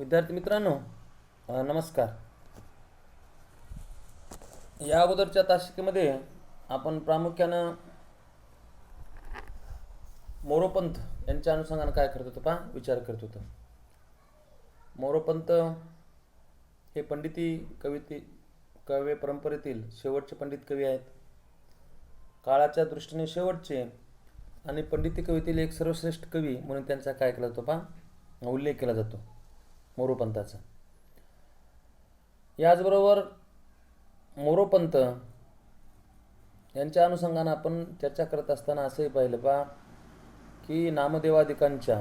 विद्यार्थी मित्रांनो, नमस्कार. या अगोदरच्या तासिकेमध्ये आपण प्रामुख्यानं मोरोपंत यांच्या अनुषंगाने काय करत होतो विचार करत होतो. मोरोपंत हे पंडिती काव्य परंपरेतील शेवटचे पंडित कवी आहेत. काळाच्या दृष्टीने शेवटचे आणि पंडिती कवीतील एक सर्वश्रेष्ठ कवी म्हणून त्यांचा काय केला जातो उल्लेख केला जातो मोरोपंताचा. याचबरोबर मोरोपंत यांच्या अनुषंगाने आपण चर्चा करत असताना असंही पाहिलं की नामदेवादिकांच्या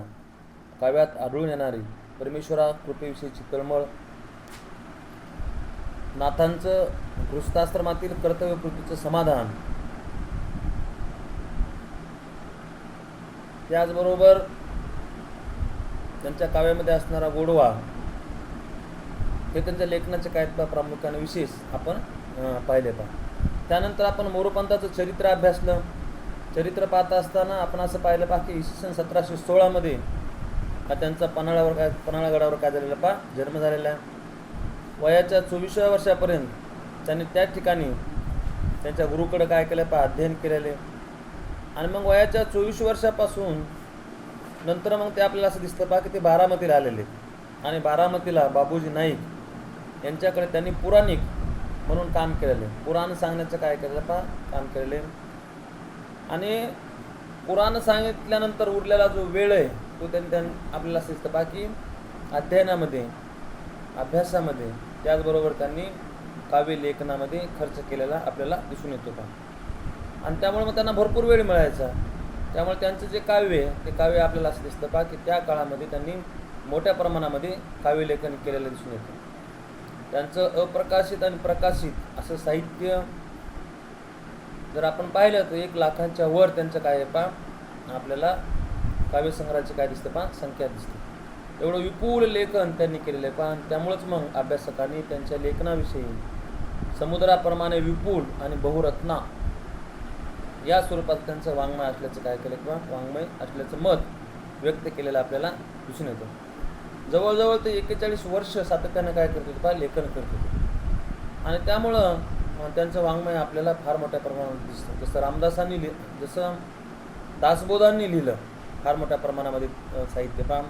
काव्यात आढळून येणारी परमेश्वरा कृपेविषयीची तळमळ, नाथांचं गृहस्थाश्रमातील कर्तव्यपूर्तीचं समाधान, त्याचबरोबर त्यांच्या काव्यामध्ये असणारा गोडवा, हे त्यांच्या लेखनाचे काय प्रामुख्याने विशेष आपण पाहिले. त्यानंतर आपण मोरोपंताचं चरित्र अभ्यासलं. चरित्र पाहत असताना आपण असं पाहिलं की इसवी सन 1716 त्यांचा पन्हाळगडावर काय झालेला जन्म झालेला आहे. वयाच्या 24व्या वर्षापर्यंत त्यांनी त्या ठिकाणी त्यांच्या गुरुकडे काय केलं अध्ययन केलेले. आणि मग वयाच्या 24 वर्षापासून नंतर मग ते आपल्याला असं दिसतं की ते बारामतीला आलेले आणि बारामतीला बाबूजी नाईक यांच्याकडे त्यांनी पुराणिक म्हणून काम केलेले, पुराण सांगण्याचं काय केलेलं काम केलेले. आणि पुराण सांगितल्यानंतर उरलेला जो वेळ आहे तो त्यांनी आपल्याला असं दिसतं की अध्ययनामध्ये, अभ्यासामध्ये, त्याचबरोबर त्यांनी काव्य लेखनामध्ये खर्च केलेला आपल्याला दिसून येतो आणि त्यामुळे मग त्यांना भरपूर वेळ मिळायचा. त्यामुळे त्यांचं जे काव्य आहे ते काव्य आपल्याला असं दिसतं की त्या काळामध्ये त्यांनी मोठ्या प्रमाणामध्ये काव्यलेखन केलेलं दिसून येतं. त्यांचं अप्रकाशित आणि प्रकाशित असं साहित्य जर आपण पाहिलं तर 1 लाखांच्या वर त्यांचं काय आहे आपल्याला काव्यसंग्रहाची काय दिसतं संख्या दिसते. एवढं विपुल लेखन त्यांनी केलेलं आहे आणि त्यामुळंच मग अभ्यासकांनी त्यांच्या लेखनाविषयी समुद्राप्रमाणे विपुल आणि बहुरत्ना या स्वरूपात त्यांचं वाङ्मय असल्याचं काय केलं वाङ्मय असल्याचं मत व्यक्त केलेलं आपल्याला दिसून येतं. जवळजवळ ते 41 वर्ष सातत्यानं काय करत होते लेखन करत होते आणि त्यामुळं त्यांचं वाङ्मय आपल्याला फार मोठ्या प्रमाणात दिसतं. जसं रामदासांनी जसं दासबोधांनी लिहिलं फार मोठ्या प्रमाणामध्ये साहित्य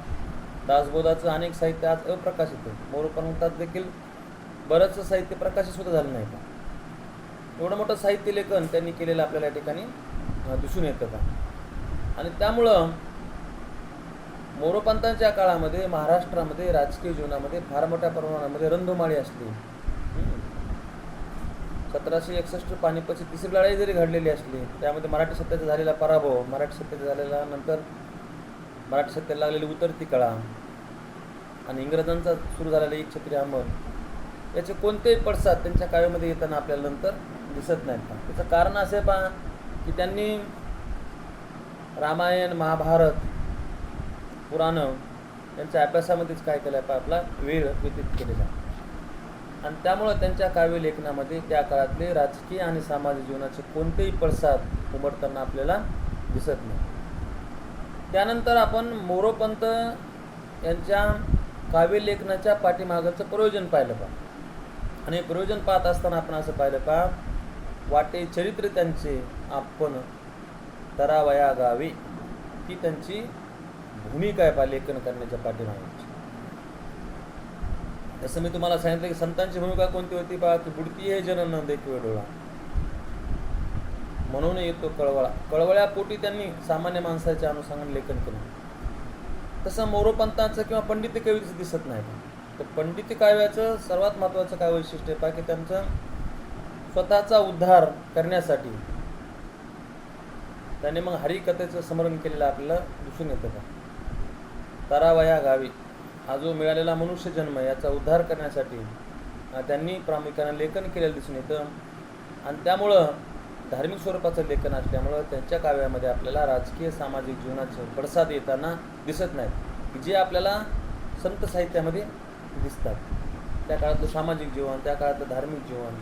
दासबोधाचं अनेक साहित्य आज अप्रकाशित आहे. मोरोपंतात देखील बरंचसं साहित्य प्रकाशित सुद्धा झालं नाही एवढं मोठं साहित्य लेखन त्यांनी केलेलं आपल्याला या ठिकाणी दिसून येतं आणि त्यामुळं मोरोपंतांच्या काळामध्ये महाराष्ट्रामध्ये राजकीय जीवनामध्ये फार मोठ्या प्रमाणामध्ये रणधुमाळी असली. 1761 पानिपतची तिसरी लढाई जरी घडलेली असली त्यामध्ये मराठी सत्तेचा झालेला पराभव, मराठी सत्तेचा झालेला नंतर मराठी सत्तेला लागलेली उतरती कळा आणि इंग्रजांचा सुरू झालेला एक छत्री अंमल याचे कोणतेही पडसाद त्यांच्या काव्यामध्ये येताना आपल्याला नंतर दिसत नाहीत. त्याचं कारण असे की त्यांनी रामायण, महाभारत, पुराणं यांच्या अभ्यासामध्येच काय केलं आपला वेळ व्यतीत केलेला आणि त्यामुळं त्यांच्या काव्य लेखनामध्ये त्या काळातले राजकीय आणि सामाजिक जीवनाचे कोणतेही पडसाद उमटताना आपल्याला दिसत नाही. त्यानंतर आपण मोरोपंत यांच्या काव्य लेखनाच्या पाठीमागचं प्रयोजन पाहिलं आणि प्रयोजन पाहत असताना आपण असं पाहिलं वाटे चरित्र त्यांचे आपण तरावया गावी, ही त्यांची भूमिका आहे लेखन करण्याच्या पाठीमागची. जसं मी तुम्हाला सांगितलं की संतांची भूमिका कोणती होती की बुडती हे जन न देखवे डोळा म्हणून येतो कळवळा. कळवळ्यापोटी त्यांनी सामान्य माणसाच्या अनुषंगाने लेखन केलं. तसं मोरोपंतांचं किंवा पंडिती कवीचं दिसत नाही. तर पंडिती काव्याचं सर्वात महत्त्वाचं काय वैशिष्ट्य आहे की त्यांचं स्वतःचा उद्धार करण्यासाठी त्यांनी मग हरिकथेचं स्मरण केलेलं आपल्याला दिसून येतं तरावया गावी हा जो मिळालेला मनुष्य जन्म याचा उद्धार करण्यासाठी त्यांनी प्रामुख्याने लेखन केलेलं दिसून येतं आणि त्यामुळं धार्मिक स्वरूपाचं लेखन असल्यामुळं त्यांच्या काव्यामध्ये आपल्याला राजकीय सामाजिक जीवनाचे पडसाद येताना दिसत नाहीत जे आपल्याला संत साहित्यामध्ये दिसतात. त्या काळातलं सामाजिक जीवन, त्या काळातलं धार्मिक जीवन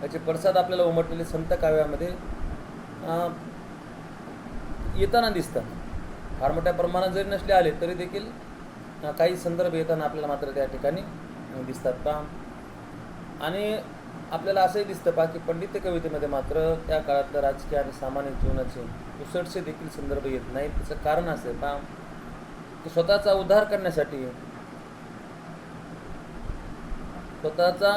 याचे पडसाद आपल्याला उमटलेले संत काव्यामध्ये येताना दिसतात. फार मोठ्या प्रमाणात जरी नसले आले तरी देखील काही संदर्भ येताना आपल्याला मात्र त्या ठिकाणी दिसतात पहा. आणि आपल्याला असंही दिसतं पहा की पंडित कवितेमध्ये मात्र त्या काळातल्या राजकीय आणि सामान्य जीवनाचे पुसटसे देखील संदर्भ येत नाहीत. त्याचं कारण असं आहे पहा की स्वतःचा उद्धार करण्यासाठी, स्वतःचा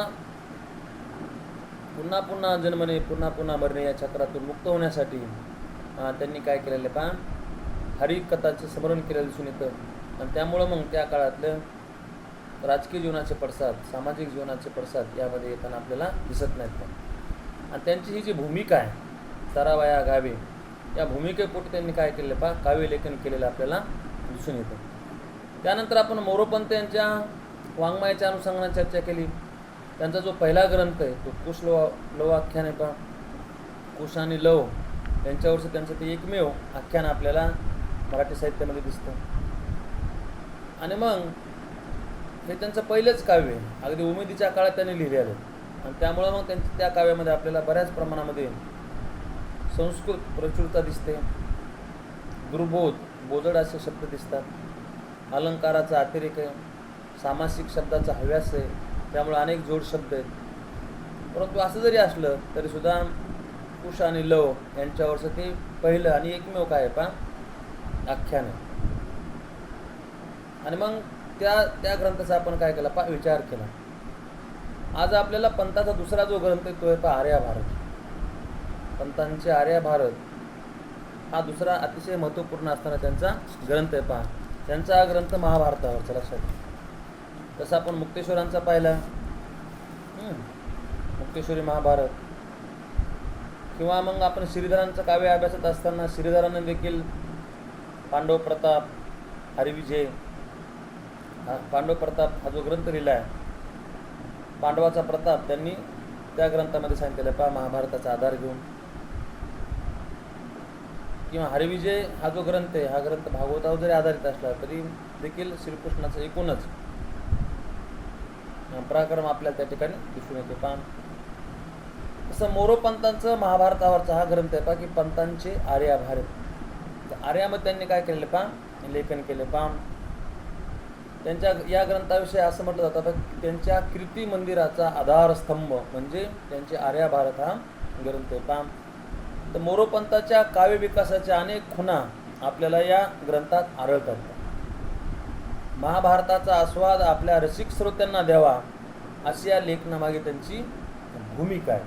पुन्हा पुन्हा जन्मणे पुन्हा पुन्हा मरणे या चक्रातून मुक्त होण्यासाठी त्यांनी काय केलेलं पहा, हरिकथाचे स्मरण केलेलं दिसून येतं. आणि त्यामुळं मग त्या काळातलं राजकीय जीवनाचे पडसाद, सामाजिक जीवनाचे पडसाद यामध्ये येताना आपल्याला दिसत नाहीत. आणि त्यांची ही जी भूमिका आहे, तरावया गावे, या भूमिकेपोटी त्यांनी काय केलेलं पहा, काव्यलेखन केलेलं आपल्याला दिसून येतं. त्यानंतर आपण मोरोपंत यांच्या वाङ्मयाच्या अनुषंगाने चर्चा केली. त्यांचा जो पहिला ग्रंथ आहे तो कुश लव आख्यान आहे पहा. कुश आणि लव यांच्यावरचं त्यांचं ते एकमेव आख्यान आपल्याला मराठी साहित्यामध्ये दिसतं. आणि मग हे त्यांचं पहिलंच काव्य आहे, अगदी उमेदीच्या काळात त्यांनी लिहिलेलं आहे. आणि त्यामुळं मग त्यांच्या त्या काव्यामध्ये आपल्याला बऱ्याच प्रमाणामध्ये संस्कृत प्रचुरता दिसते, दुर्बोध, बोजड असे शब्द दिसतात, अलंकाराचा अतिरेक आहे, सामासिक शब्दाचा हव्यास आहे, त्यामुळे अनेक जोड शब्द आहेत. परंतु असं जरी असलं तरीसुद्धा कुश आणि लव यांच्यावरचं ते पहिलं आणि एकमेव काय आहे पहा, आख्यान आहे. आणि मग त्या ग्रंथाचा आपण काय केला पहा, विचार केला. आज आपल्याला पंथाचा दुसरा जो ग्रंथ आहे तो आहे पहा आर्याभारत. पंथांचे आर्याभारत हा दुसरा अतिशय महत्त्वपूर्ण असताना त्यांचा ग्रंथ आहे पहा. त्यांचा हा ग्रंथ महाभारतावरचा, लक्षात घ्या. तसं आपण मुक्तेश्वरांचा पाहिला, मुक्तेश्वरी महाभारत, किंवा मग आपण श्रीधरांचं काव्य अभ्यासत असताना श्रीधरांनी देखील पांडव प्रताप, हरिविजय, पांडव प्रताप हा जो ग्रंथ लिहिला आहे, पांडवाचा प्रताप, त्यांनी त्या ग्रंथामध्ये सांगितलेलं आहे पहा, महाभारताचा आधार घेऊन. किंवा हरिविजय हा जो ग्रंथ आहे, हा ग्रंथ भागवतावर जरी आधारित असला तरी देखील श्रीकृष्णाचं एकूणच पराक्रम आपल्याला त्या ठिकाणी दिसून येतो पहा. तसं मोरोपंतांचं महाभारतावरचा हा ग्रंथ आहे पहा की पंतांचे आर्याभारत. आर्यामध्ये त्यांनी काय केलेलं पहा, लेखन केले पहा. त्यांच्या या ग्रंथाविषयी असं म्हटलं जातं की त्यांच्या कीर्ती मंदिराचा आधारस्तंभ म्हणजे त्यांचे आर्याभारत हा ग्रंथ आहे पहा. तर मोरोपंताच्या काव्य विकासाच्या अनेक खुणा आपल्याला या ग्रंथात आढळतात. महाभारताचा आस्वाद आपल्या रसिक श्रोत्यांना द्यावा अशी या लेखनामागे त्यांची भूमिका आहे.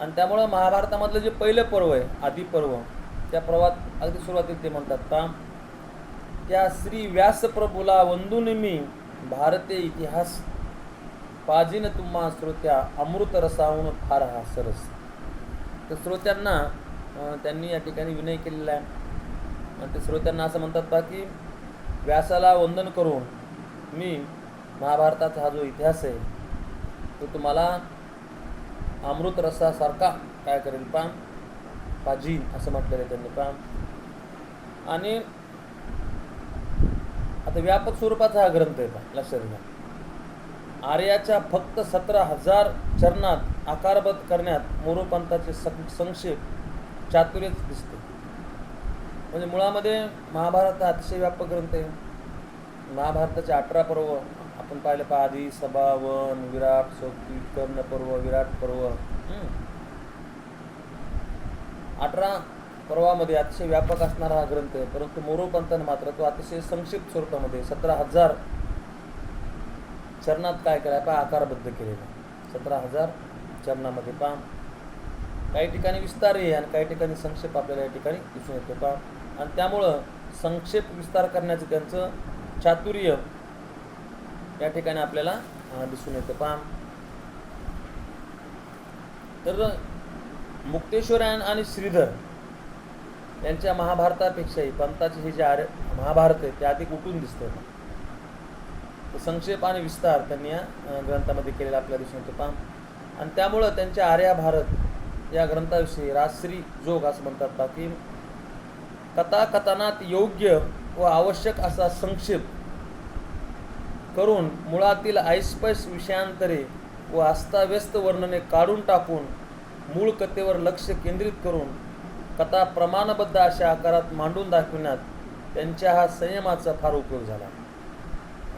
आणि त्यामुळं महाभारतामधलं जे पहिलं पर्व आहे, आदिपर्व, त्या पर्वात अगदी सुरुवातीला ते म्हणतात पहा, त्या श्री व्यासप्रभूला वंदून मी भारते इतिहास पाजीन तुम्हा श्रोत्या अमृत रसावून फार हा सरस. तर श्रोत्यांना त्यांनी या ठिकाणी विनय केलेला आहे. आणि ते श्रोत्यांना असं म्हणतात पहा की व्यासाला वंदन करून मी महाभारताचा हा जो इतिहास आहे तो तुम्हाला अमृत रसासारखा काय करेल पहा, पाजी असं म्हटलेलं आहे त्यांनी पहा. आणि आता व्यापक स्वरूपाचा हा ग्रंथ आहे पहा, लक्षात घ्या. आर्याच्या फक्त 17,000 चरणात आकारबद्ध करण्यात मोरोपंताचे संक्षेप चातुर्यच दिसते. म्हणजे मुळामध्ये महाभारत हा अतिशय व्यापक ग्रंथ आहे. महाभारताचे 18 पर्व आपण पाहिलं पहा, आधी, सभा, वन, विराट, सौप्ती, कर्ण पर्व, विराट पर्व, 18 पर्वामध्ये अतिशय व्यापक असणारा हा ग्रंथ आहे. परंतु मोरोपंतांनी मात्र तो अतिशय संक्षिप्त स्वरूपामध्ये 17,000 चरणात काय केलं पहा, आकारबद्ध केलेलं. 17,000 चरणामध्ये पहा. काही ठिकाणी विस्तार आहे आणि काही ठिकाणी संक्षेप आपल्याला या ठिकाणी दिसून येतो पहा. आणि त्यामुळं संक्षेप विस्तार करण्याचं त्यांचं चातुर्य या ठिकाणी आपल्याला दिसून येतं पहा. तर मुक्तेश्वर आणि श्रीधर यांच्या महाभारतापेक्षाही पंताचे हे जे महाभारत आहे ते अधिक उठून दिसतं. संक्षेप आणि विस्तार त्यांनी या ग्रंथामध्ये केलेला आपल्याला दिसून येतो पहा. आणि त्यामुळं त्यांच्या आर्याभारत या ग्रंथाविषयी राजश्री जोग असं म्हणतात पहा की कथाकथनात योग्य व आवश्यक असा संक्षेप करून मुळातील ऐसपैस विषयांतरे व अस्ताव्यस्त वर्णने काढून टाकून मूळ कथेवर लक्ष केंद्रित करून कथा प्रमाणबद्ध अशा आकारात मांडून दाखविण्यात त्यांच्या हा संयमाचा फार उपयोग झाला.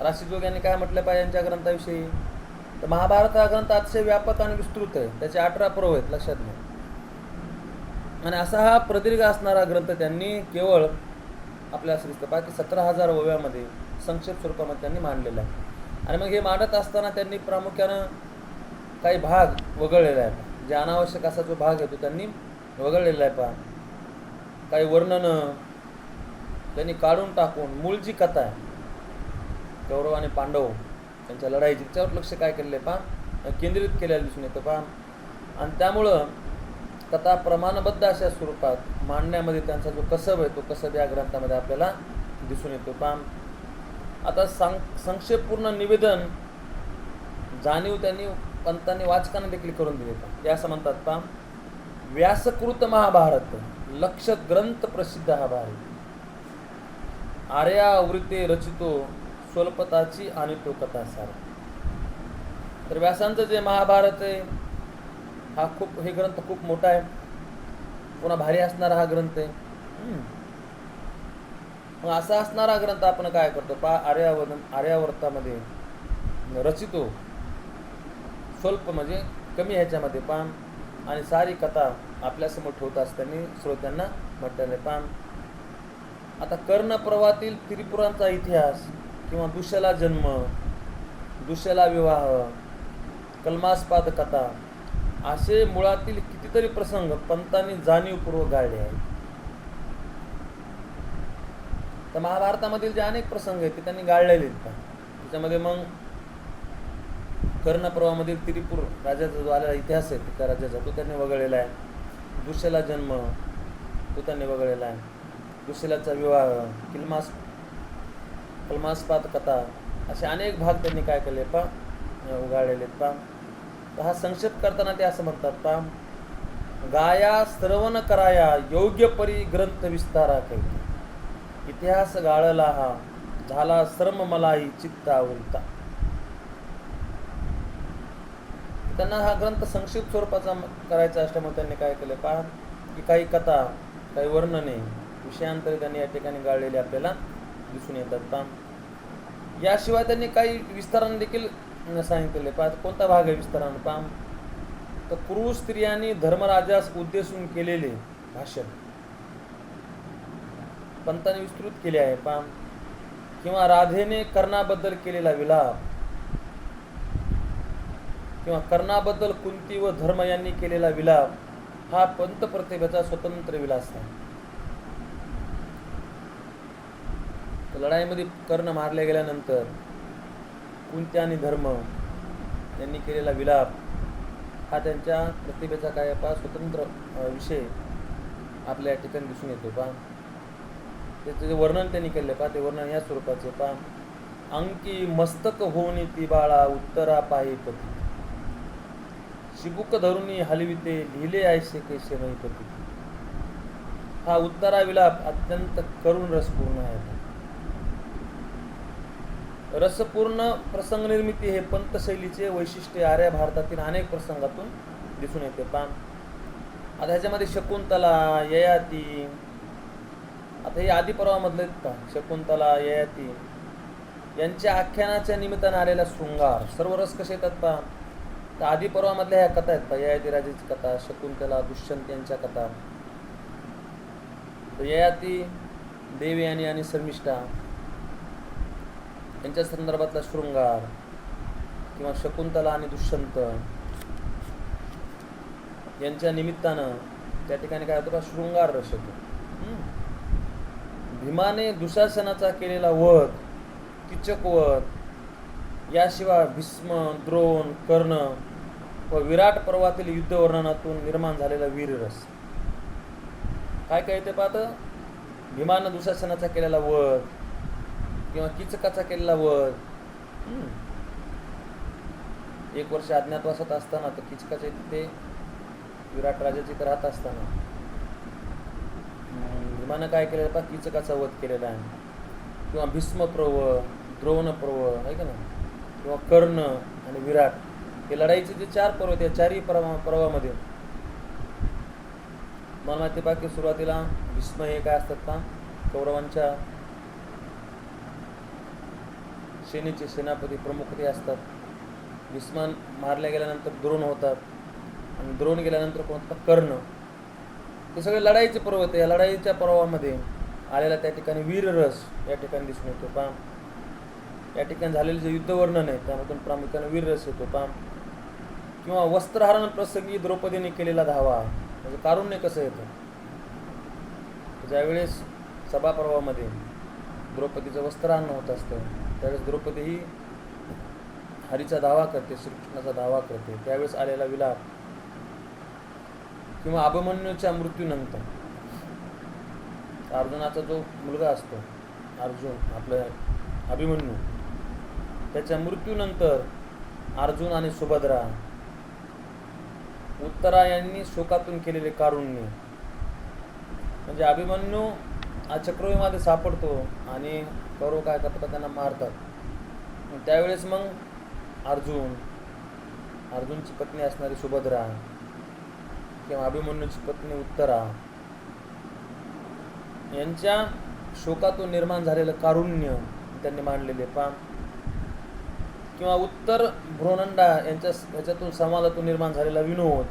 राशीजोग यांनी काय म्हटलं पाहिजे यांच्या ग्रंथाविषयी, तर महाभारत हा ग्रंथ अतिशय व्यापक आणि विस्तृत आहे, त्याचे 18 पर्व आहेत, लक्षात घ्या. आणि असा हा प्रदीर्घ असणारा ग्रंथ त्यांनी केवळ आपल्या दिसतं बाकी 17,000 ओव्यामध्ये संक्षेप स्वरूपामध्ये त्यांनी मांडलेला आहे. आणि मग हे मांडत असताना त्यांनी प्रामुख्यानं काही भाग वगळलेला आहे, जे अनावश्यक असा जो भाग आहे तो त्यांनी वगळलेला आहे. काही वर्णनं त्यांनी काढून टाकून मूळ जी कथा आहे कौरव आणि पांडव त्यांच्या लढाईची त्याच्यावर लक्ष काय केलेलं आहे केंद्रित केलेलं दिसून येतं आणि त्यामुळं कथा प्रमाणबद्ध अशा स्वरूपात मांडण्यामध्ये त्यांचा जो कसब आहे तो कसब या ग्रंथामध्ये आपल्याला दिसून येतो. आता संक्षेपपूर्ण निवेदन जाणीव त्यांनी पंतांनी वाचकांना देखील करून दिले. ते असं म्हणतात व्यासकृत महाभारत लक्ष ग्रंथ प्रसिद्ध हा भारत, आर्यावृत्ते रचितो स्वल्पताची आणि तो कथा सार. तर व्यासांचं जे महाभारत आहे हा हे ग्रंथ खूप मोठा आहे, पुन्हा भारी असणारा हा ग्रंथ आहे. मग असा असणारा ग्रंथ आपण काय करतो आर्यावर्तामध्ये रचितो स्वल्प म्हणजे कमी ह्याच्यामध्ये आणि सारी कथा आपल्यासमोर ठेवत असताना श्रोत्यांना म्हटलेले आता कर्ण प्रवाहातील त्रिपुरांचा इतिहास किंवा दुष्यला जन्म, दुष्यला विवाह, कल्मास्पाद कथा असे मुळातील कितीतरी प्रसंग पंतांनी जाणीवपूर्वक गाळले आहेत. तर महाभारतामधील जे अनेक प्रसंग आहेत ते त्यांनी गाळलेले आहेत. त्याच्यामध्ये मग कर्णप्रवाहामधील त्रिपुर राजाचा जो आलेला इतिहास आहे त्या राजाचा तो त्यांनी वगळलेला आहे. दुष्यला जन्म तो त्यांनी वगळलेला आहे. दुष्यलाचा विवाह, कल्मास्पाद कथा असे अनेक भाग त्यांनी काय केले उगाळलेले आहेत. तर हा संक्षेप करताना ते असं म्हणतात गाया श्रवण कराया योग्य परी ग्रंथ विस्तारा काही, इतिहास गाळला हा झाला श्रम मलाही चित्तावृत्ता. त्यांना हा ग्रंथ संक्षिप्त स्वरूपाचा करायचा असल्यामुळे त्यांनी काय केलं की काही कथा, काही वर्णने, विषयांतरे त्यांनी या ठिकाणी गाळलेले आपल्याला दिसून येतात. याशिवाय त्यांनी काही विस्ताराने देखील सांगितलेले. कोणता भाग आहे विस्ताराने तर पुरुष स्त्रियांनी धर्मराजास उद्देशून केलेले भाषण पंतांनी विस्तृत केले आहे. किंवा राधेने कर्णाबद्दल केलेला विलाप, किंवा कर्णाबद्दल कुंती व धर्म यांनी केलेला विलाप हा पंत प्रतिभेचा स्वतंत्र विलास आहे. लढाईमध्ये कर्ण मारले गेल्यानंतर कुंती आणि धर्म यांनी केलेला विलाप हा त्यांच्या प्रतिभेचा काय स्वतंत्र विषय आपल्या ठिकाणी दिसून येतो. त्याचे जे वर्णन त्यांनी केले ते वर्णन या स्वरूपाचे अंकी मस्तक होऊनी ती बाळा उत्तरा पाही पती, शिबुक धरुनी हलविते लिहिले ऐसे कैसे महिपती. हा उत्तरा विलाप अत्यंत करुण रसपूर्ण आहे. रसपूर्ण प्रसंग निर्मिती हे पंत शैलीचे वैशिष्ट्य आर्य भारतातील अनेक प्रसंगातून दिसून येते. आता ह्याच्यामध्ये शकुंतला, ययाती, आता हे आदिपर्वामधले शकुंतला, ययाती यांच्या आख्यानाच्या निमित्ताने आलेला शृंगार सर्व रस कसे येतात तर आदिपर्वामधल्या ह्या कथा आहेत. ययाती राजाची कथा, शकुंतला, दुष्यंत यांच्या कथा, ययाती देवयानी आणि शर्मिष्ठा यांच्या संदर्भातला शृंगार, किंवा शकुंतला आणि दुष्यंत यांच्या निमित्तानं त्या ठिकाणी काय होतं शृंगार रस होतो. भीमाने दुशासनाचा केलेला वध, किचक वध, याशिवाय भीष्म, द्रोण, कर्ण व विराट पर्वातील युद्ध वर्णनातून निर्माण झालेला वीररस काय काय ते भीमानं दुशासनाचा केलेला वध किंवा किचकाचा केलेला वध. 1 वर्ष अज्ञातवासात असताना तर किचकाच्या तिथे विराट राजाची तर राहत असताना भीमानं काय केलेलं किचकाचा वध केलेला आहे. किंवा भीष्म पर्व, द्रोण पर्व आहे का ना, किंवा कर्ण आणि विराट हे लढाईचे जे 4 पर्व त्या 4ही पर्वामध्ये मला माहिती की सुरुवातीला भीष्म हे काय असतात कौरवांच्या सेनेचे सेनापती प्रमुख ते असतात. भीष्म मारल्या गेल्यानंतर द्रोण होतात आणि द्रोण गेल्यानंतर कोण होतात? कर्ण. हे सगळे लढाईचे पर्व होते. या लढाईच्या पर्वामध्ये आलेला त्या ठिकाणी वीररस या ठिकाणी दिसून येतो. पहा या ठिकाणी झालेले जे युद्ध वर्णन आहे त्यामधून प्रामुख्याने वीररस येतो. पहा किंवा वस्त्रहरण प्रसंगी द्रौपदीने केलेला धावा, म्हणजे कारुण्य कसं येतं. ज्यावेळेस सभापर्वामध्ये द्रौपदीचं वस्त्रहरण होत असतं त्यावेळेस द्रौपदी ही हरीचा धावा करते, श्रीकृष्णाचा धावा करते, त्यावेळेस आलेला विलाप. किंवा अभिमन्यूच्या मृत्यूनंतर अर्जुनाचा जो मुलगा असतो अर्जुन, आपलं अभिमन्यू, त्याच्या मृत्यूनंतर अर्जुन आणि सुभद्रा, उत्तरा यांनी शोकातून केलेले कारुण्य. म्हणजे अभिमन्यू हा चक्रव्यूहामध्ये सापडतो आणि कौरव काय करतात? त्यांना मारतात. त्यावेळेस मग अर्जुनची पत्नी असणारी सुभद्रा किंवा अभिमन्यूची पत्नी उत्तरा यांच्या शोकातून निर्माण झालेलं कारुण्य त्यांनी मांडलेले. पहा किंवा उत्तर भ्रोनंडा याच्यातून समाजातून निर्माण झालेला विनोद,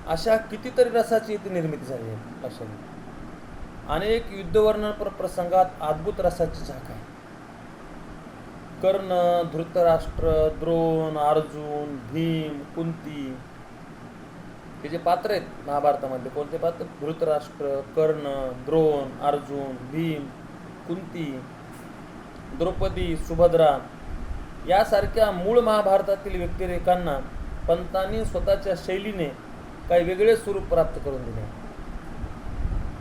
अशा कितीतरी रसाची इथे निर्मिती झाली आहे. अशा अनेक युद्धवर्णन प्रसंगात अद्भुत रसाची झाक आहे. कर्ण, धृतराष्ट्र, द्रोण, अर्जुन, भीम, कुंती हे जे पात्र आहेत महाभारतामध्ये, कोणते पात्र? धृतराष्ट्र, कर्ण, द्रोण, अर्जुन, भीम, कुंती, द्रौपदी, सुभद्रा यासारख्या मूळ महाभारतातील व्यक्तिरेखांना पंतांनी स्वतःच्या शैलीने काही वेगळे स्वरूप प्राप्त करून दिले.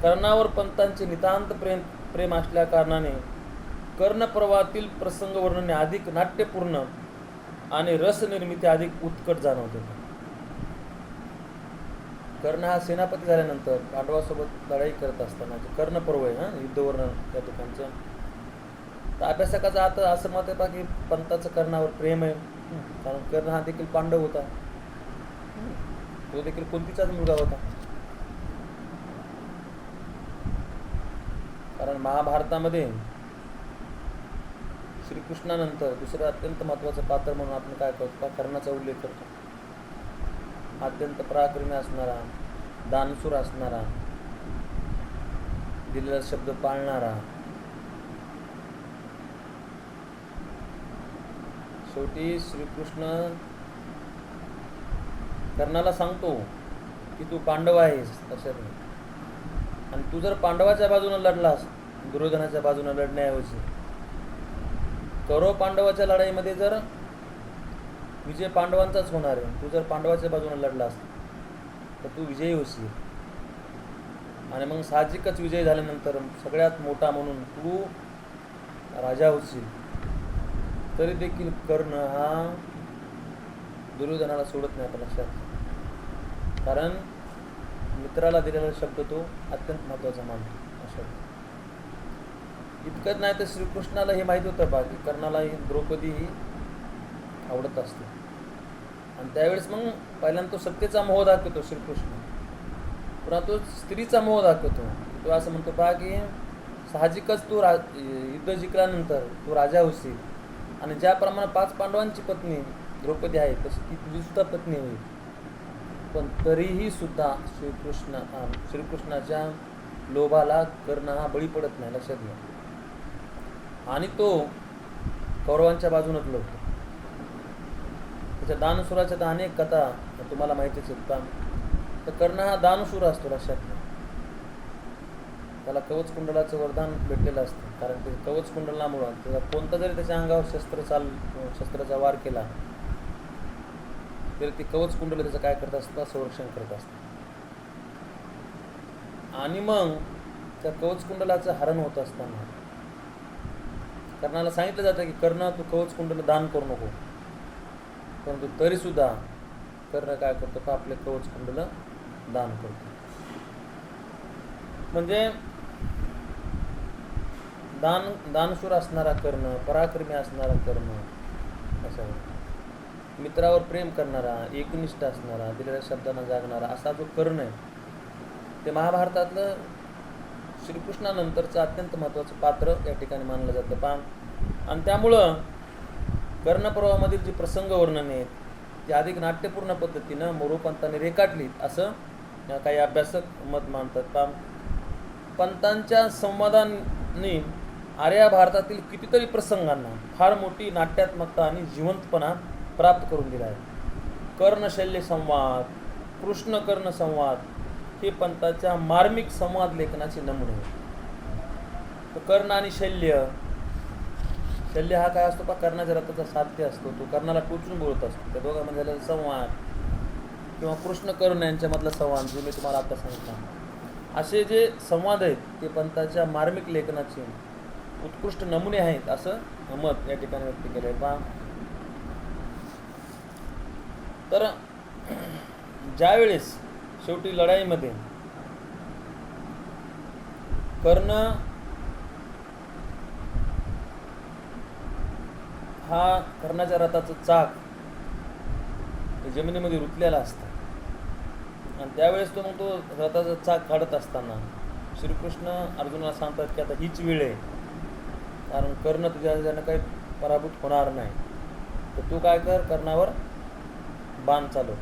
कर्णावर पंतांचे नितांत प्रेम असल्या कारणाने कर्णपर्वातील प्रसंग वर्णने अधिक नाट्यपूर्ण आणि रसनिर्मिती अधिक उत्कट जाणवते. कर्ण हा सेनापती झाल्यानंतर पांडवासोबत लढाई करत असताना कर्णपर्व आहे युद्धवर्णन त्या ठिकाणचं. तर अभ्यासकाचा आता असं मत आहे की पंताचं कर्णावर प्रेम आहे, कारण कर्ण हा देखील पांडव होता, तो देखील कुंतीचाच मुलगा होता. कारण महाभारतामध्ये श्रीकृष्णानंतर दुसरं अत्यंत महत्त्वाचं पात्र म्हणून आपण काय करतो? कर्णाचा उल्लेख करतो. अत्यंत पराक्रमी असणारा, दानशूर असणारा, दिलेला शब्द पाळणारा. शेवटी श्रीकृष्ण कर्णाला सांगतो की तू पांडव आहेस अशात, आणि तू जर पांडवाच्या बाजूने लढलास दुर्योधनाच्या बाजूने लढण्याऐवजी, कौरव पांडवाच्या लढाईमध्ये जर विजय पांडवांचाच होणार आहे, तू जर पांडवाच्या बाजूने लढलास तर तू विजयी होशील. आणि मग साहजिकच विजय झाल्यानंतर सगळ्यात मोठा म्हणून तू राजा होशील. तरी देखील कर्ण हा दुर्योधनाला सोडत नाही. आपण लक्षात, कारण मित्राला दिलेला शब्द तो अत्यंत महत्त्वाचा मानतो. अशा इतकंच नाही तर श्रीकृष्णाला हे माहीत होतं बा की कर्णाला ही द्रौपदी ही आवडत असते. आणि त्यावेळेस मग पहिल्यांदा तो सत्तेचा मोह दाखवतो श्रीकृष्ण, पुन्हा तो स्त्रीचा मोह दाखवतो. तो असं म्हणतो पहा की साहजिकच तू युद्ध जिंकल्यानंतर तू राजा होशील, आणि ज्याप्रमाणे 5 पांडवांची पत्नी द्रौपदी आहे तशी ती तुझी सुद्धा पत्नी होईल. पण तरीही सुद्धा श्रीकृष्णाच्या लोभाला कर्ण हा बळी पडत नाही. लक्षात घ्या. आणि तो कौरवांच्या बाजूनच लढतो. त्याच्या दानसुराच्या अनेक कथा तुम्हाला माहितीच आहेत. तर कर्ण हा दानशूर असतो. लक्षात घ्या. त्याला कवच कुंडलाचं वरदान भेटलेलं असतं, कारण ते कवच कुंडलामुळं त्याला कोणता जरी त्याच्या अंगावर शस्त्राचा वार केला तरी ती कवच कुंडल त्याचं काय करत असतं? संरक्षण करत असतं. आणि मग त्या कवच कुंडलाचं हरण होत असताना कर्णाला सांगितलं जातं की कर्ण तू कवच कुंडल दान करू नको, परंतु तरी सुद्धा कर्ण काय करतो? का आपले कवच कुंडल दान करतो. म्हणजे दानशूर असणारा कर्ण, पराक्रमी असणारा कर्ण, असा मित्रावर प्रेम करणारा, एकनिष्ठ असणारा, दिलेल्या शब्दांना जागणारा असा जो कर्ण आहे ते महाभारतातलं श्रीकृष्णानंतरचं अत्यंत महत्त्वाचं पात्र या ठिकाणी मानलं जातं. आणि त्यामुळं कर्णपर्वामधील जी प्रसंग वर्णने आहेत ती अधिक नाट्यपूर्ण पद्धतीनं मोरोपंतांनी रेखाटलीत असं काही अभ्यासक मत मानतात. पंतांच्या संवादांनी आर्या भारतातील कितीतरी प्रसंगांना फार मोठी नाट्यात्मकता आणि जिवंतपणा प्राप्त करून दिला आहे. कर्णशल्य संवाद, कृष्णकर्ण संवाद हे पंतांच्या मार्मिक संवाद लेखनाचे नमुने आहेत. कर्ण आणि शल्य हा काय असतो का, कर्णाच्या रथाचा साध्य असतो, तो कर्णाला टोचून बोलत असतो. त्या दोघांमध्ये झालेला संवाद किंवा कृष्णकर्ण यांच्यामधला संवाद जो मी तुम्हाला आता सांगितला, असे जे संवाद आहेत ते पंताच्या मार्मिक लेखनाचे उत्कृष्ट नमुने आहेत असं मत या ठिकाणी व्यक्त केलं आहे. पहा, तर ज्यावेळेस शेवटी लढाईमध्ये कर्ण हा कर्णाच्या रथाचं चाक जमिनीमध्ये रुतलेला असतं आणि त्यावेळेस तो मग तो रथाचं चाक काढत असताना श्रीकृष्ण अर्जुनाला सांगतात की आता हीच वेळ आहे, कारण कर्ण तुझ्यानं काही पराभूत होणार नाही, तर तू काय कर, कर्णावर बाण चालव.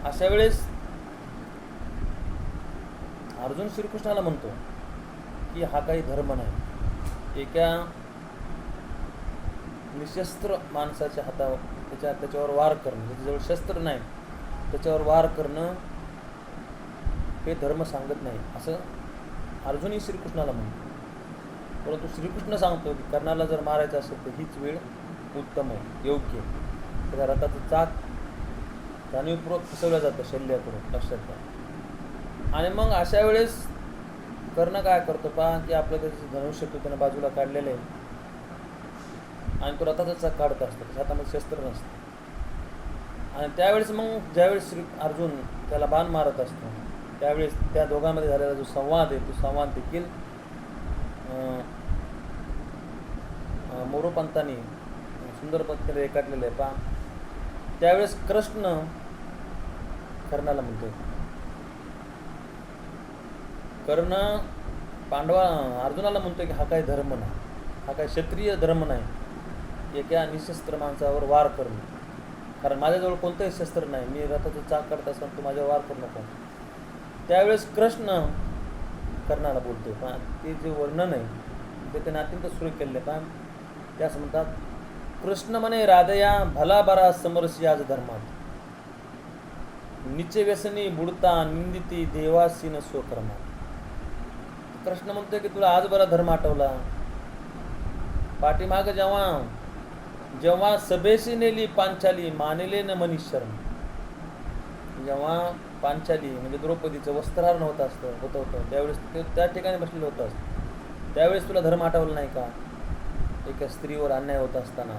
अशा वेळेस अर्जुन श्रीकृष्णाला म्हणतो की हा काही धर्म नाही. एका निशस्त्र माणसाच्या हातावर त्याच्यावर वार करणं, ज्याच्याजवळ शस्त्र नाही त्याच्यावर वार करणं हे धर्म सांगत नाही असं अर्जुनही श्रीकृष्णाला म्हणतो. परंतु श्रीकृष्ण सांगतो की कर्णाला जर मारायचं असेल तर हीच वेळ उत्तम आहे, योग्य आहे. त्याच्या रथाचं चाक जाणीवपूर्वक फसवलं जातं शल्याकडून, लक्षात घ्या. आणि मग अशा वेळेस कर्ण काय करतो पहा की आपलं त्याचं धनुष्य त्यानं बाजूला काढलेलं आहे आणि तो रथाचा चाक काढत असतो, त्याच्या हातामध्ये शस्त्र नसतं. आणि त्यावेळेस मग ज्यावेळेस अर्जुन त्याला बाण मारत असतो त्यावेळेस त्या दोघांमध्ये झालेला जो संवाद आहे तो संवाद देखील मोरोपंतांनी सुंदर पद्धतीने रेखाटलेलं आहे. पहा, त्यावेळेस कृष्ण कर्णाला म्हणतो, कर्ण अर्जुनाला म्हणतोय की हा काही धर्म नाही, हा काही क्षत्रिय धर्म नाही एका निशस्त्र माणसावर वार करणं, कारण माझ्याजवळ कोणतंही शस्त्र नाही, मी रथाचं चाक काढत असताना तू माझ्यावर वार करू नको. त्यावेळेस कृष्ण कर्णाला बोलतोय. पहा, ते जे वर्णन आहे ते त्याने अत्यंत सुरेख केलेलं आहे. पहा, त्यास म्हणतात, कृष्ण म्हणे राधया भला बरा समरसी आज धर्मात, निचे व्यसनी बुडता निंदिती देवासी न स्वकर्मात. कृष्ण म्हणतोय की तुला आज बरा धर्म आठवला, पाठीमाग जेव्हा सभेशी नेली पांचाली मानले न मनी शरण. जेव्हा पांचाली म्हणजे द्रौपदीचं वस्त्रहरण होत होतं त्यावेळेस ते त्या ठिकाणी बसलेलं होतं असतं, त्यावेळेस तुला धर्म आठवला नाही का, एका स्त्रीवर अन्याय होत असताना.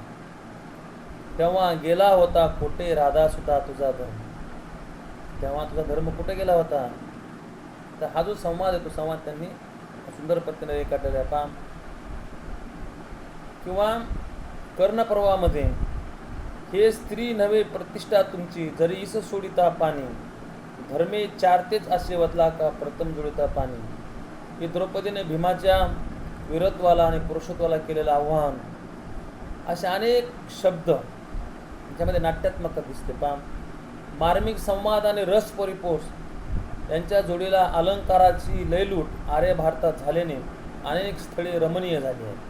तेव्हा गेला होता कुठे राधा सुद्धा तुझा धर्म, तेव्हा तुझा धर्म कुठे गेला होता. तर हा जो संवाद आहे तो संवाद त्यांनी सुंदर पद्धतीने रेखाटलेला आहे. पहा, किंवा कर्णपर्वामध्ये हे स्त्री नव्हे प्रतिष्ठा तुमची, जरी इस सोडिता पाणी, धर्मे चारतेच असे वतला का प्रथम जोडिता पाणी. हे द्रौपदीने भीमाच्या वीरत्वाला आणि पुरुषत्वाला केलेलं आव्हान, असे अनेक शब्द त्याच्यामध्ये नाट्यात्मकता दिसते. पहा, मार्मिक संवाद आणि रस परिपोष यांच्या जोडीला अलंकाराची लयलूट आर्य भारतात झाल्याने अनेक स्थळे रमणीय झाली आहेत.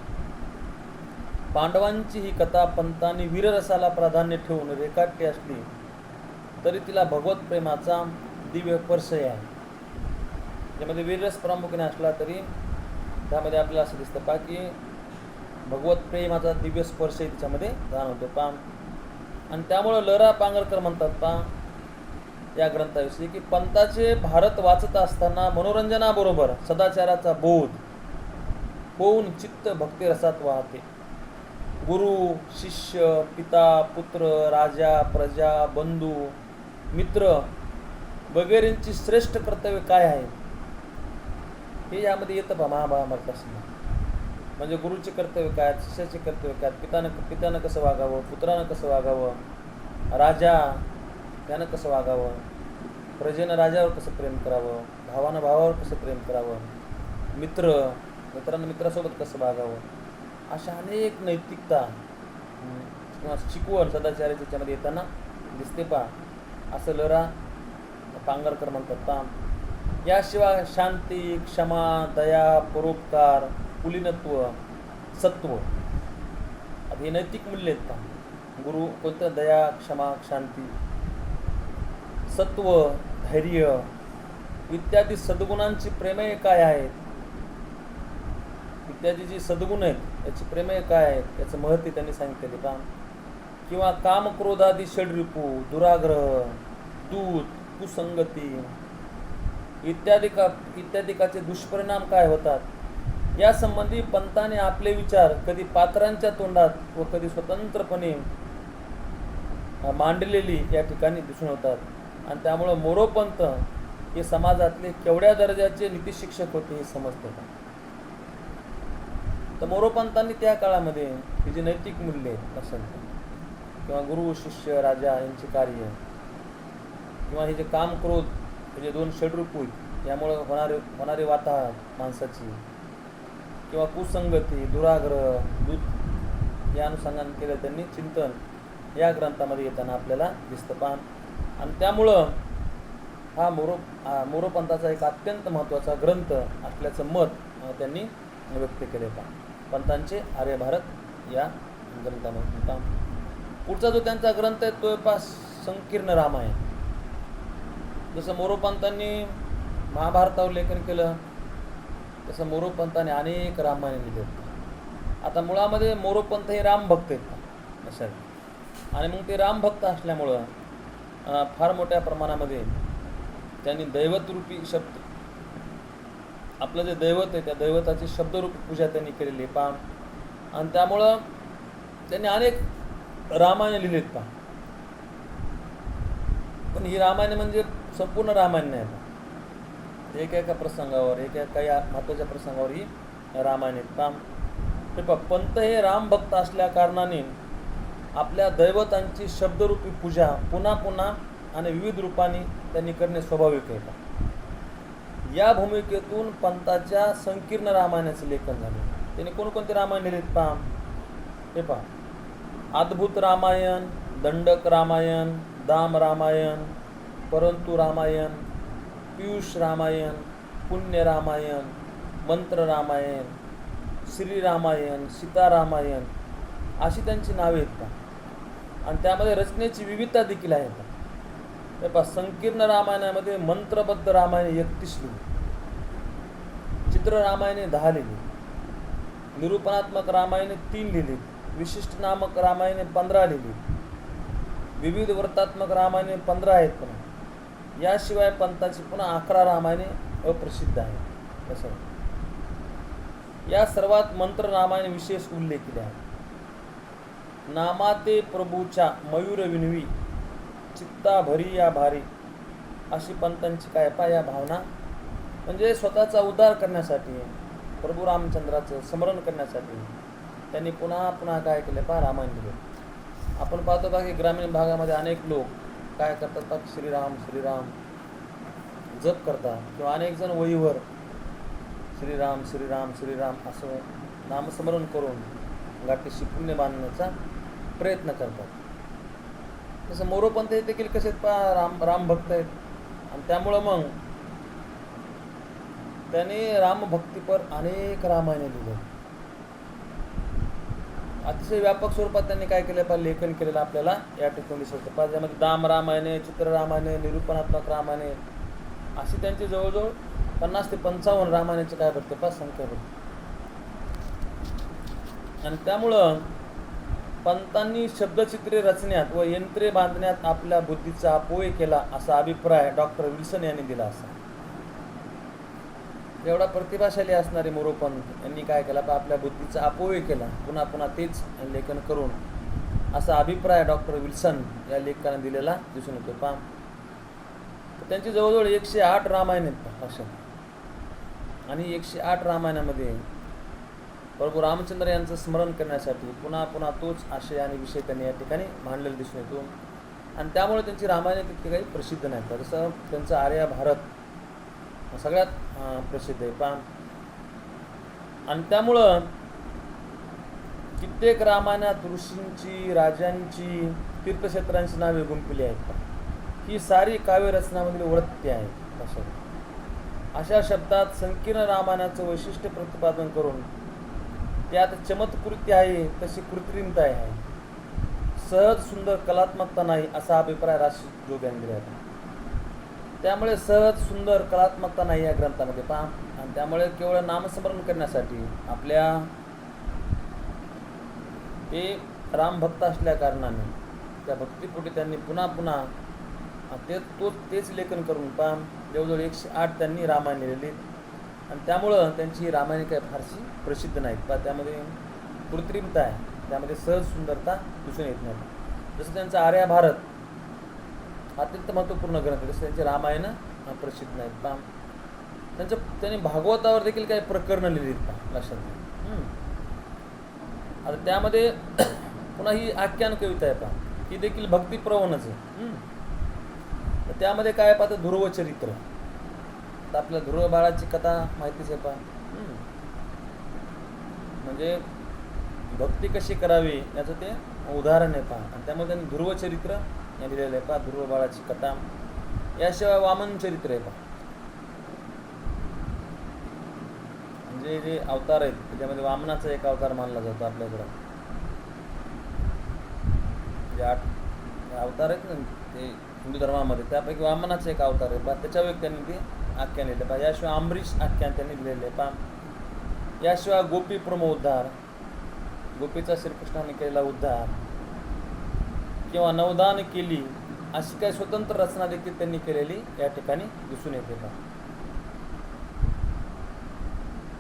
पांडवांची ही कथा पंतांनी वीररसाला प्राधान्य ठेवून रेखाटली असली तरी तिला भगवत प्रेमाचा दिव्य स्पर्शय आहे. ज्यामध्ये वीररस प्रामुख्याने असला तरी त्यामध्ये आपल्याला असं दिसतं पहा की भगवत प्रेमाचा दिव्य स्पर्शही तिच्यामध्ये जाणवतो. पहा, आणि त्यामुळं लरा पांगरकर म्हणतात पहा या ग्रंथाविषयी की पंताचे भारत वाचत असताना मनोरंजनाबरोबर सदाचाराचा बोध होऊन चित्त भक्तिरसात वाहते. गुरु शिष्य पिता पुत्र राजा प्रजा बंधू मित्र वगैरेंची श्रेष्ठ कर्तव्य काय आहे हे यामध्ये येतं पहा महाभारतासमोर. म्हणजे गुरुचे कर्तव्य काय, शिष्याचे कर्तव्य काय, पित्यानं कसं वागावं, पुत्रानं कसं वागावं, राजा त्यानं कसं वागावं, प्रजेनं राजावर कसं प्रेम करावं, भावानं भावावर कसं प्रेम करावं, मित्रानं मित्रासोबत कसं वागावं, अशा अनेक नैतिकता किंवा शिकवण सदाचार्य त्याच्यामध्ये येताना दिसते पा. असं लरा पांगरकर म्हणतात पा. याशिवाय शांती, क्षमा, दया, परोपकार, कुलीनत्व, सत्व, आता हे नैतिक मूल्य आहेत पा. गुरु कोणतं? दया, क्षमा, शांती, सत्व, धैर्य इत्यादी सद्गुणांची प्रेमय काय आहेत, इत्यादी जी सद्गुण आहेत याची प्रेमय काय आहेत याचं महत्त्व त्यांनी सांगितलेले पा. किंवा काम, क्रोधादी षड्रिपू, दुराग्रह, दूत, कुसंगती इत्यादिकाचे दुष्परिणाम काय होतात यासंबंधी पंताने आपले विचार कधी पात्रांच्या तोंडात व कधी स्वतंत्रपणे मांडलेली या ठिकाणी दिसून होतात. आणि त्यामुळं मोरोपंत हे समाजातले केवढ्या दर्जाचे नीतिशिक्षक होते हे समजते. तर मोरोपंतांनी त्या काळामध्ये ही जी नैतिक मूल्ये असेल किंवा गुरु, शिष्य, राजा यांचे कार्य किंवा हे जे काम, क्रोध हे जे दोन षड्रिपू यामुळं होणारी वाताहत माणसाची किंवा कुसंगती, दुराग्रह, दूत या अनुषंगाने केलं त्यांनी चिंतन या ग्रंथामध्ये येताना आपल्याला दिसतं पहा. आणि त्यामुळं हा मोरोपंताचा एक अत्यंत महत्त्वाचा ग्रंथ असल्याचं मत त्यांनी व्यक्त केले पहा. पंतांचे आर्य भारत या ग्रंथामध्ये. पुढचा जो त्यांचा ग्रंथ आहे तो पहा संकीर्ण रामायण. जसं मोरोपंतांनी महाभारतावर लेखन केलं तसं मोरोपंतांनी अनेक रामायण लिहिले. आता मुळामध्ये मोरोपंत हे रामभक्त आहेत अशा, आणि मग ते रामभक्त असल्यामुळं फार मोठ्या प्रमाणामध्ये त्यांनी दैवतरूपी शब्द, आपलं जे दैवत आहे त्या दैवताची शब्दरूपी पूजा त्यांनी केलेली आहे पहा. आणि त्यामुळं त्यांनी अनेक रामायण लिहिलेत पहा. पण ही रामायण म्हणजे संपूर्ण रामायण नाही पहा. एका प्रसंगावर काही महत्त्वाच्या प्रसंगावर ही रामायण आहेत पहा. ते पहा, पंत हे रामभक्त असल्या कारणाने आपल्या दैवतांची शब्दरूपी पूजा पुन्हा पुन्हा आणि विविध रूपाने त्यांनी करणे स्वाभाविक आहे. या भूमिकेतून पंताच्या संकीर्ण रामायणाचे लेखन झाले. त्यांनी कोणकोणते रामायण लिहिलेत पहा. हे पहा, अद्भुत रामायण, दंडक रामायण, दाम रामायण, परंतु रामायण, पियुष रामायण, पुण्य रामायण, मंत्र रामायण, श्री रामायण, सीता रामायण अशी त्यांची नावे आहेत पहा. आणि त्यामध्ये रचनेची विविधता देखील आहे. हे पहा, संकीर्ण रामायणामध्ये मंत्रबद्ध रामायणे 31 लिहिली, चित्र रामायणे 10 लिहिली, निरूपणात्मक रामायणे 3 लिहिली, विशिष्ट नामक रामायणे 15 लिहिली, विविध व्रतात्मक रामायणे 15 आहेत. पुन्हा याशिवाय पंताची पुन्हा 11 रामायणे अप्रसिद्ध आहेत. कसं या सर्वात मंत्र रामायण विशेष उल्लेख केले आहे. नामाते प्रभूच्या मयूर विनवी, चित्ता भरी या भारी अशी पंतांची काय पा या भावना, म्हणजे स्वतःचा उद्धार करण्यासाठी, प्रभू रामचंद्राचं स्मरण करण्यासाठी त्यांनी पुन्हा पुन्हा काय केले पा रामायण लिहिले. आपण पाहतो बघा की ग्रामीण भागामध्ये अनेक लोक काय करतात बघ, श्रीराम श्रीराम जप करतात किंवा अनेक जण वहीवर श्रीराम श्रीराम श्रीराम असं नामस्मरण करून गाठीशी पुण्य बांधण्याचा प्रयत्न करतात. तसं मोरोपंत हे देखील कसे पहा रामभक्त आहेत. आणि त्यामुळं मग त्यांनी रामभक्तीपर अनेक रामायणे लिहिले. अतिशय व्यापक स्वरूपात त्यांनी काय केलं पहा लेखन केलेलं आपल्याला या ठिकाणी दिसतं पहा. ज्यामध्ये दाम रामायणे, चित्र रामायणे, निरूपणात्मक रामायणे अशी त्यांची जवळजवळ 50 ते 55 रामायणाची काय भरते पहा संख्या भरते. आणि त्यामुळं पंतांनी शब्दचित्रे रचण्यात व यंत्रे बांधण्यात आपल्या बुद्धीचा अपव्यय केला असा अभिप्राय डॉक्टर विल्सन यांनी दिला. असा एवढा प्रतिभाशाली असणारे मोरोपंत यांनी काय केला पहा आपल्या बुद्धीचा अपव्यय केला, पुन्हा पुन्हा तेच लेखन करून असा अभिप्राय डॉक्टर विल्सन या लेखकाने दिलेला दिसून येतो पहा. त्यांची जवळजवळ 108 रामायण आहेत अशा. आणि 108 रामायणामध्ये प्रभू रामचंद्र यांचं स्मरण करण्यासाठी पुन्हा पुन्हा तोच आशय आणि विषय त्यांनी या ठिकाणी मांडलेला दिसून येतो. आणि त्यामुळे त्यांची रामायण तितकी काही प्रसिद्ध नाहीत. जसं त्यांचं आर्य भारत सगळ्यात प्रसिद्ध आहे पहा. आणि त्यामुळं कित्येक रामायणात ऋषींची, राजांची, तीर्थक्षेत्रांची नावे गुंफलेली आहेत. ही सारी काव्यरचनामधील वृत्ती आहे. अशा शब्दात संकीर्ण रामायणाचं वैशिष्ट्य प्रतिपादन करून त्यात चमत्कृती आहे तशी कृत्रिमता आहे, सहज सुंदर कलात्मकता नाही असा अभिप्राय राशी जोग यांनी दिला आहे. त्यामुळे सहज सुंदर कलात्मकता नाही या ग्रंथामध्ये पहा. आणि त्यामुळे केवळ नामस्मरण करण्यासाठी आपल्या ते रामभक्त असल्या कारणाने त्या भक्तीपोटी त्यांनी पुन्हा पुन्हा तेच लेखन करून पहा जवळजवळ 108 त्यांनी रामायण लिहिलेली. आणि त्यामुळं त्यांची रामायण काही फारशी प्रसिद्ध नाहीत पहा. त्यामध्ये कृत्रिमता आहे, त्यामध्ये सहज सुंदरता दिसून येत नाही. जसं त्यांचा आर्यभारत अत्यंत महत्त्वपूर्ण ग्रंथ, जसं त्यांचे रामायण प्रसिद्ध नाहीत पहा. त्यांनी भागवतावर देखील काही प्रकरणं लिहिलीत पहा, लक्षात घ्या. आता त्यामध्ये पुन्हा ही आख्यान कविता आहे पहा, ही देखील भक्तिप्रवणच आहे. तर त्यामध्ये काय पाहतं, ध्रुवचरित्र. तर आपल्या ध्रुव बाळाची कथा माहितीच आहे पहा. म्हणजे भक्ती कशी करावी याचं ते उदाहरण आहे पहा. आणि त्यामध्ये त्यांनी ध्रुवचरित्र लिहिलेलं आहे पहा, ध्रुव बाळाची कथा. याशिवाय वामन चरित्र आहे पहा. म्हणजे जे अवतार आहेत त्याच्यामध्ये वामनाचा एक अवतार मानला जातो आपल्याकडं. जे 8 अवतार आहेत ना ते हिंदू धर्मामध्ये, त्यापैकी वामनाचा एक अवतार आहे पहा. त्याच्यावर त्यांनी ते आख्यान लिहिलं पहा. याशिवाय अमरीश आख्यान त्यांनी लिहिलेलं आहे पहा. याशिवाय गोपी प्रमोद्धार, गोपीचा श्रीकृष्णाने केलेला उद्धार, किंवा नवदान केली, अशी काही स्वतंत्र रचना देखील त्यांनी केलेली या ठिकाणी दिसून येते पहा.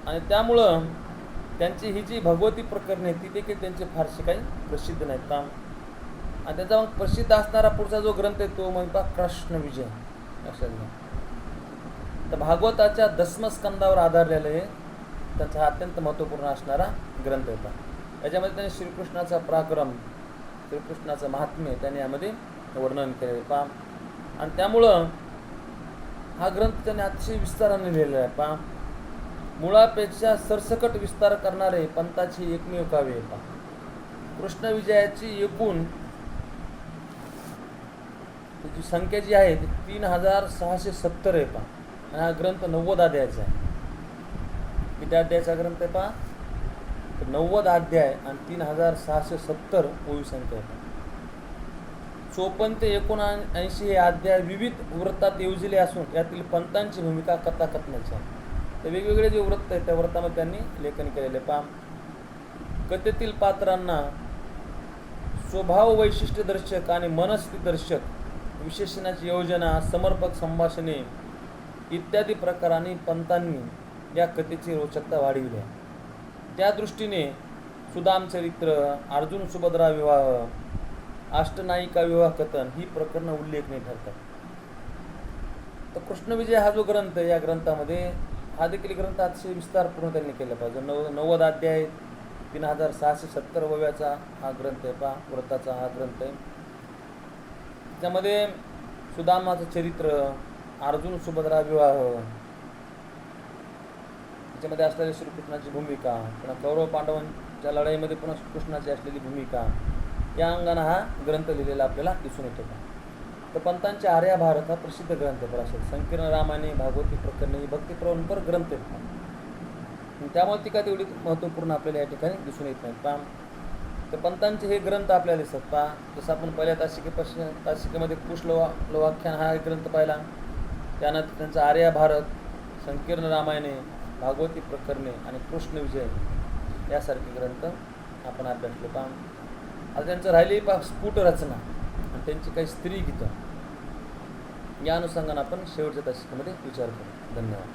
आणि त्यामुळं त्यांची ही जी भगवती प्रकरणे ती देखील त्यांची फारशी काही प्रसिद्ध नाहीत पहा. आणि त्याचा मग प्रसिद्ध असणारा पुढचा जो ग्रंथ आहे तो म्हणजे कृष्ण विजय, लक्षात घ्या. तर भागवताच्या दशमस्कंदावर आधारलेलं हे त्याचा अत्यंत महत्त्वपूर्ण असणारा ग्रंथ होता. याच्यामध्ये त्यांनी श्रीकृष्णाचा पराक्रम, श्रीकृष्णाचं महात्म्य त्यांनी यामध्ये वर्णन केलेलं पहा. आणि त्यामुळं हा ग्रंथ त्यांनी अतिशय विस्ताराने लिहिलेला आहे पहा. मुळापेक्षा सरसकट विस्तार करणारे पंथाची एकमेव काव्य आहे पहा. कृष्ण विजयाची एकूण त्याची संख्या जी आहे ती 3670 आहे पहा. आणि हा ग्रंथ 90 अध्यायाचा आहे. किती अध्यायाचा ग्रंथ आहे पहा, तर 90 अध्याय आणि 3670 ओवी संख्या आहे. 54 ते 79 हे अध्याय विविध वृत्तात योजले असून यातील पंथांची भूमिका कथाकथनाची आहे. तर वेगवेगळे जे वृत्त आहेत त्या वृत्तामध्ये त्यांनी लेखन केलेले पहा. कथेतील पात्रांना स्वभाव वैशिष्ट्यदर्शक आणि मनस्थितीदर्शक विशेषणाची योजना, समर्पक संभाषणे इत्यादी प्रकारांनी पंथांनी या कथेची रोचकता वाढविली आहे. त्या दृष्टीने सुदाम चरित्र, अर्जुन सुभद्रा विवाह, अष्टनायिका विवाह कथन ही प्रकरणं उल्लेखनीय ठरतात. तर कृष्णविजय हा जो ग्रंथ या ग्रंथामध्ये हा देखील ग्रंथ अतिशय विस्तारपूर्ण त्यांनी केला पाहिजे. 90 अध्याय 3670 ओव्याचा हा ग्रंथ आहे पहा, व्रताचा हा ग्रंथ आहे. त्यामध्ये सुदामाचं चरित्र, अर्जुन सुभद्रा विवाह, त्याच्यामध्ये असलेली श्रीकृष्णाची भूमिका, पुन्हा कौरव पांडवांच्या लढाईमध्ये पुन्हा कृष्णाची असलेली भूमिका, या अंगाने हा ग्रंथ लिहिलेला आपल्याला दिसून येतो का. तर पंथांचे आर्यभारत हा प्रसिद्ध ग्रंथ आहे असेल. संकीर्ण रामायणे, भागवती प्रकरणे ही भक्तिप्रवणपर ग्रंथ आहेत. त्यामुळे ती काय तेवढी महत्त्वपूर्ण आपल्याला या ठिकाणी दिसून येत नाहीत पहा. तर पंथांचे हे ग्रंथ आपल्याला दिसतात पहा. जसं आपण पहिल्या तासिकेमध्ये कुश लोवाख्यान हा एक ग्रंथ पाहिला. त्यानंतर त्यांचा आर्यभारत, संकीर्ण रामायणे, भागवती प्रकरणे आणि कृष्ण विजय यासारखे ग्रंथ आपण अभ्यासले पहा. आता त्यांचं राहिलेली पहा स्फुट रचना आणि त्यांची काही स्त्री गीतं, या अनुषंगाने आपण शेवटच्या तासिकेमध्ये विचार करू. धन्यवाद.